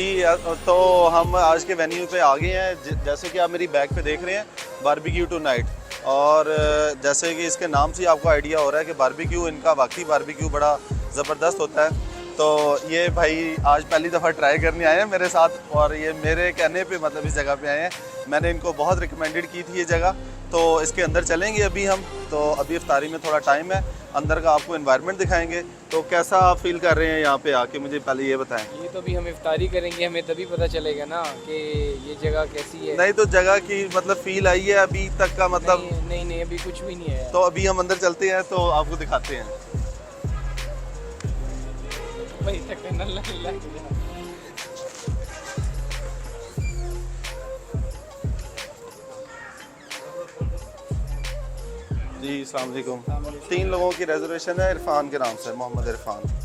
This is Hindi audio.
तो हम आज के वेन्यू पे आ गए हैं। जैसे कि आप मेरी बैग पे देख रहे हैं, बारबेक्यू टू नाइट। और जैसे कि इसके नाम से आपको आइडिया हो रहा है कि बारबेक्यू, इनका वाकई बारबेक्यू बड़ा ज़बरदस्त होता है। तो ये भाई आज पहली दफ़ा ट्राई करने आए हैं मेरे साथ, और ये मेरे कहने पे मतलब इस जगह पे आए हैं। मैंने इनको बहुत रिकमेंडेड की थी ये जगह, तो इसके अंदर चलेंगे अभी हम। तो अभी इफ्तारी में थोड़ा टाइम है, अंदर का आपको एनवायरनमेंट दिखाएंगे। तो कैसा आप फील कर रहे हैं यहाँ पे आके, मुझे पहले ये बताएं। ये तो अभी हम इफ्तारी करेंगे, हमें तभी पता चलेगा ना कि ये जगह कैसी है। नहीं तो जगह की मतलब फील आई है अभी तक का मतलब? नहीं अभी कुछ भी नहीं है। तो अभी हम अंदर चलते हैं, तो आपको दिखाते हैं। भाई तक नल्ला लग गया। जी अस्सलाम वालेकुम। 3 लोगों की रिजर्वेशन है इरफान के नाम से, मोहम्मद इरफान।